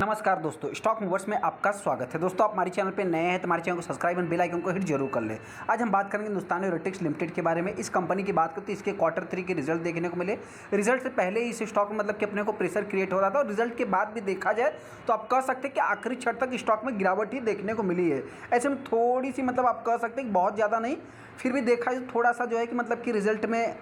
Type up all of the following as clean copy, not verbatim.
नमस्कार दोस्तों, stock movers में आपका स्वागत है। दोस्तों, आप हमारे चैनल पे नए हैं तो हमारे चैनल को सब्सक्राइब और बेल आइकन को हिट जरूर कर लें। आज हम बात करेंगे हिंदुस्तान एरोनॉटिक्स लिमिटेड के बारे में। इस कंपनी की बात करते तो इसके क्वार्टर 3 के रिजल्ट देखने को मिले। रिजल्ट से पहले इस स्टॉक में मतलब कि अपने को प्रेशर क्रिएट हो रहा था और रिजल्ट के बाद भी देखा जाए तो आप कह सकते हैं कि आखिरी क्षण तक स्टॉक में गिरावट ही देखने को मिली है। ऐसे में थोड़ी सी मतलब आप कह सकते हैं कि बहुत ज़्यादा नहीं, फिर भी देखा जाए थोड़ा सा जो है कि मतलब कि रिजल्ट में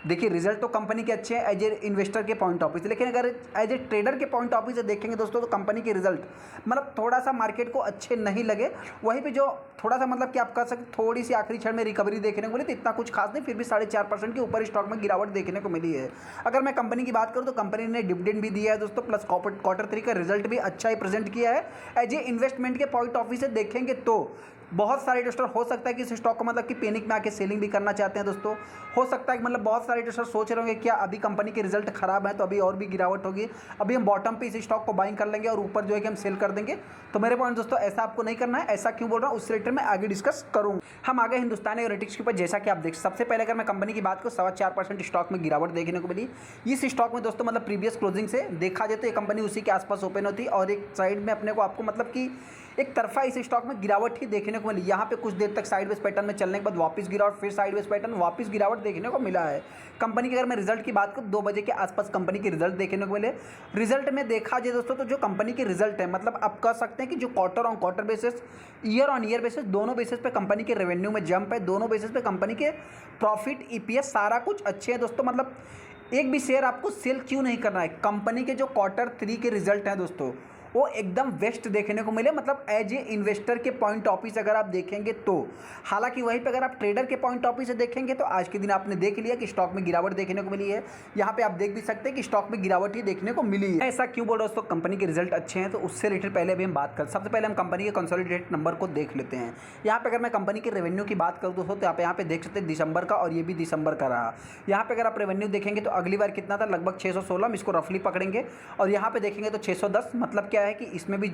देखिए, रिजल्ट तो कंपनी के अच्छे हैं एज ए इन्वेस्टर के पॉइंट ऑफ व्यू से, लेकिन अगर एज ए ट्रेडर के पॉइंट ऑफ व्यू से देखेंगे दोस्तों तो कंपनी के रिजल्ट मतलब थोड़ा सा मार्केट को अच्छे नहीं लगे। वहीं पे जो थोड़ा सा मतलब कि आप कह सकते थोड़ी सी आखिरी क्षण में रिकवरी देखने को मिली, तो इतना कुछ खास नहीं, फिर भी 4.5% के ऊपर स्टॉक में गिरावट देखने को मिली है। अगर मैं कंपनी की बात करूँ तो कंपनी ने डिविडेंड भी दिया है दोस्तों, प्लस क्वार्टर 3 का रिजल्ट भी अच्छा ही प्रेजेंट किया है। एज ए इन्वेस्टमेंट के पॉइंट ऑफ व्यू से देखेंगे तो बहुत सारे इन्वेस्टर हो सकता है कि इस स्टॉक को मतलब कि पैनिक में आके सेलिंग भी करना चाहते हैं दोस्तों। हो सकता है कि मतलब बहुत सारे इन्वेस्टर सोच रहे होंगे क्या अभी कंपनी के रिजल्ट खराब है तो अभी और भी गिरावट होगी, अभी हम बॉटम पे इस स्टॉक को बाइंग कर लेंगे और ऊपर जो है कि हम सेल कर देंगे। तो मेरे पॉइंट दोस्तों, ऐसा आपको नहीं करना है। ऐसा क्यों बोल रहा हूँ उससे रिलेटेड मैं आगे डिस्कस करूँगा। हम आगे हिंदुस्तान एरोनॉटिक्स के ऊपर, जैसा कि आप देख सबसे पहले अगर मैं कंपनी की बात करूँ 4.25% स्टॉक में गिरावट देखने को मिली। इस स्टॉक में दोस्तों मतलब प्रीवियस क्लोजिंग से देखा जाए तो ये कंपनी उसी के आसपास ओपन होती और एक साइड में अपने को आपको मतलब कि एक तरफा इस स्टॉक में गिरावट ही देखने को मिली। यहाँ पे कुछ देर तक साइडवेज पैटर्न में चलने के बाद वापस गिरावट, फिर साइडवेज पैटर्न, वापस गिरावट देखने को मिला है। कंपनी की अगर मैं रिजल्ट की बात करूँ 2 बजे के आसपास कंपनी के रिजल्ट देखने को मिले। रिजल्ट में देखा जाए दोस्तों तो जो कंपनी के रिजल्ट है मतलब आप कह सकते हैं कि जो quarter on quarter basis, year on year basis, दोनों बेसिस पे कंपनी के रेवेन्यू में जंप है, दोनों बेसिस पे कंपनी के प्रॉफिट, ईपीएस सारा कुछ अच्छे हैं दोस्तों। मतलब एक भी शेयर आपको सेल क्यों नहीं करना है। कंपनी के जो क्वार्टर 3 के रिजल्ट हैं दोस्तों वो एकदम बेस्ट देखने को मिले, मतलब एज ए इन्वेस्टर के पॉइंट ऑफ व्यू से अगर आप देखेंगे तो। हालांकि वहीं पे अगर आप ट्रेडर के पॉइंट ऑफ व्यू से देखेंगे तो आज के दिन आपने देख लिया कि स्टॉक में गिरावट देखने को मिली है। यहाँ पे आप देख भी सकते हैं कि स्टॉक में गिरावट ही देखने को मिली है। ऐसा क्यों बोल रहा हूँ दोस्तों, कंपनी के रिजल्ट अच्छे हैं तो उससे रिलेटेड पहले अभी हम बात कर, सबसे पहले हम कंपनी के कंसोलिडेटेड नंबर को देख लेते हैं। यहाँ पे अगर मैं कंपनी के रेवेन्यू की बात करूँ दोस्तों तो आप यहाँ पे देख सकते हैं दिसंबर का, और ये भी दिसंबर का रहा। यहाँ पे अगर आप रेवेन्यू देखेंगे तो अगली बार कितना था, लगभग 616, हम इसको रफली पकड़ेंगे, और यहाँ पे देखेंगे तो 610, मतलब क्या है कि इसमें भी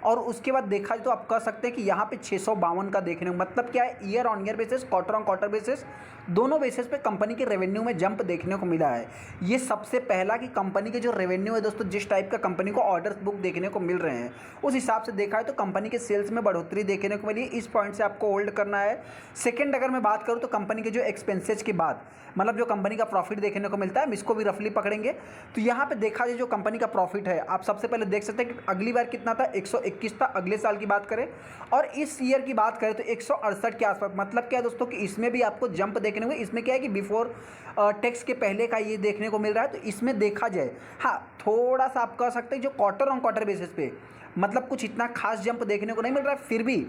और उसके बाद देखा तो आप कह सकते हैं कि यहाँ पे 652 का देखने को मतलब क्या है, year on year basis, quarter on quarter basis, दोनों बेसिस पे कंपनी के रेवेन्यू में जंप देखने को मिला है। ये सबसे पहला कि कंपनी के जो रेवेन्यू है दोस्तों, जिस टाइप का कंपनी को ऑर्डर्स बुक देखने को मिल रहे हैं उस हिसाब से देखा है तो कंपनी के सेल्स में बढ़ोतरी देखने को मिली। इस पॉइंट से आपको होल्ड करना है। सेकेंड अगर मैं बात करूँ तो कंपनी के जो एक्सपेंसेज के बाद मतलब जो कंपनी का प्रॉफिट देखने को मिलता है, हम इसको भी रफली पकड़ेंगे। तो यहाँ पे देखा जाए जो कंपनी का प्रॉफिट है, आप सबसे पहले देख सकते हैं कि अगली बार कितना था, 121 था अगले साल की बात करें, और इस ईयर की बात करें तो 168 के आसपास। मतलब क्या है दोस्तों कि इसमें भी आपको जंप देखने को, इसमें क्या है कि बिफोर टैक्स के पहले का ये देखने को मिल रहा है। तो इसमें देखा जाए हाँ थोड़ा सा आप कह सकते हैं जो क्वार्टर ऑन क्वार्टर बेसिस पे मतलब कुछ इतना खास जंप देखने को नहीं मिल रहा है, फिर भी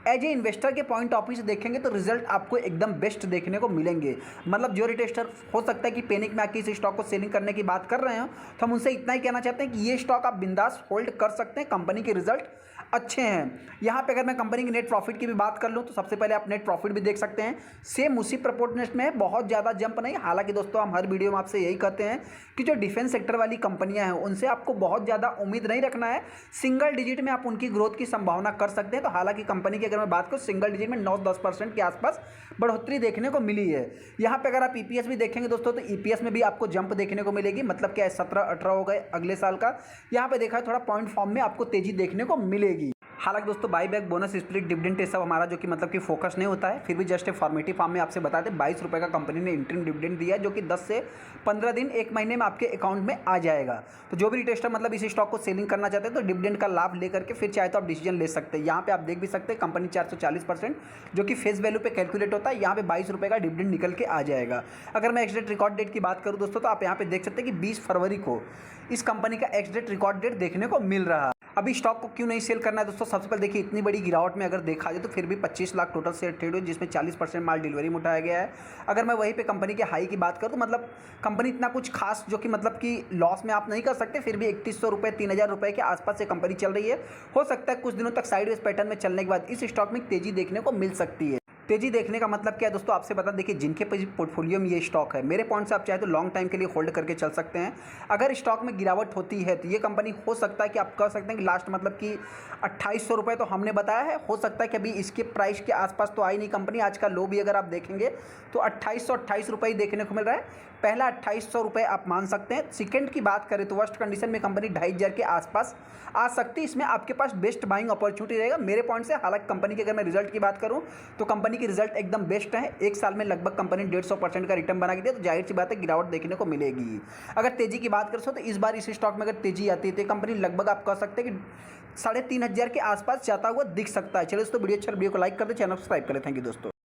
एज ए इन्वेस्टर के पॉइंट ऑफ व्यू से देखेंगे तो रिजल्ट आपको एकदम बेस्ट देखने को मिलेंगे। मतलब जो रिटेस्टर हो सकता है कि पैनिक में आके इस स्टॉक को सेलिंग करने की बात कर रहे हो तो हम उनसे इतना ही कहना चाहते हैं कि ये स्टॉक आप बिंदास होल्ड कर सकते हैं, कंपनी के रिजल्ट अच्छे हैं। यहाँ पे अगर मैं कंपनी की नेट प्रॉफिट की भी बात कर लूँ तो सबसे पहले आप नेट प्रॉफिट भी देख सकते हैं, सेम उसी प्रपोर्शनेट में है, बहुत ज़्यादा जंप नहीं। हालांकि दोस्तों हम हर वीडियो में आपसे यही कहते हैं कि जो डिफेंस सेक्टर वाली कंपनियां हैं उनसे आपको बहुत ज़्यादा उम्मीद नहीं रखना है, सिंगल डिजिट में आप उनकी ग्रोथ की संभावना कर सकते हैं। तो हालांकि कंपनी की अगर मैं बात करूँ सिंगल डिजिट में 9-10% के आसपास बढ़ोतरी देखने को मिली है। यहाँ पे अगर आप ईपीएस भी देखेंगे दोस्तों तो ईपीएस में भी आपको जंप देखने को मिलेगी, मतलब क्या है 17-18 हो गए अगले साल का। यहाँ पे देखा है थोड़ा पॉइंट फॉर्म में आपको तेजी देखने को मिलेगी। हालांकि दोस्तों बाईबैक, बोनस, स्प्लिट, डिविडेंड ये सब हमारा जो कि मतलब कि फोकस नहीं होता है, फिर भी जस्ट ए फॉर्मेटिव फॉर्म में आपसे बता दें 22 रुपये का कंपनी ने इंटरिम डिविडेंड दिया है, जो कि 10 से 15 दिन 1 महीने में आपके अकाउंट में आ जाएगा। तो जो भी रिटेस्टर मतलब इस स्टॉक को सेलिंग करना चाहते हैं तो डिविडेंड का लाभ लेकर के फिर चाहे तो आप डिसीजन ले सकते हैं। यहाँ पे आप देख भी सकते हैं कंपनी 440% जो कि फेस वैल्यू पे कैलकुलेट होता है, यहाँ पे 22 रुपये का डिविडेंड निकल के आ जाएगा। अगर मैं एक्सडेट रिकॉर्ड डेट की बात करूँ दोस्तों तो आप यहाँ पे देख सकते हैं कि 20 फरवरी को इस कंपनी का एक्सडेट रिकॉर्ड डेट देखने को मिल रहा है। अभी स्टॉक को क्यों नहीं सेल करना है दोस्तों, सबसे पहले देखिए इतनी बड़ी गिरावट में अगर देखा जाए तो फिर भी 25 लाख टोटल शेयर ट्रेड हुए, जिसमें 40% माल डिलीवरी में उठाया गया है। अगर मैं वहीं पे कंपनी के हाई की बात करूँ तो मतलब कंपनी इतना कुछ खास जो कि मतलब कि लॉस में आप नहीं कर सकते, फिर भी 3100 रुपये 3000 रुपये के आसपास से कंपनी चल रही है। हो सकता है कुछ दिनों तक साइडवेज पैटर्न में चलने के बाद इस स्टॉक में तेजी देखने को मिल सकती है। तेजी देखने का मतलब क्या है दोस्तों, आपसे बता देखिए जिनके पोर्टफोलियो में ये स्टॉक है, मेरे पॉइंट से आप चाहे तो लॉन्ग टाइम के लिए होल्ड करके चल सकते हैं। अगर स्टॉक में गिरावट होती है तो ये कंपनी हो सकता है कि आप कह सकते हैं कि लास्ट मतलब कि 2800 रुपये तो हमने बताया है, हो सकता है कि अभी इसके प्राइस के आसपास तो आई नहीं कंपनी। आज का लो भी अगर आप देखेंगे तो 2828 रुपये ही देखने को मिल रहा है। पहला 2800 रुपये आप मान सकते हैं। सेकंड की बात करें तो वर्स्ट कंडीशन में कंपनी 2500 के आसपास आ सकती है। इसमें आपके पास बेस्ट बाइंग अपॉर्चुनिटी रहेगा मेरे पॉइंट से। हालांकि कंपनी की अगर मैं रिजल्ट की बात करूं तो कंपनी की रिजल्ट एकदम बेस्ट है। एक साल में लगभग कंपनी 150% का रिटर्न बना के दिया, तो जाहिर सी बात है गिरावट देखने को मिलेगी। अगर तेजी की बात करें तो इस बार इस स्टॉक में अगर तेजी आती है तो कंपनी लगभग आप कह सकते हैं कि 3500 के आसपास जाता हुआ दिख सकता है। चलिए दोस्तों, वीडियो अच्छा वीडियो को लाइक कर दे, चैनल सब्सक्राइब करें। थैंक यू दोस्तों।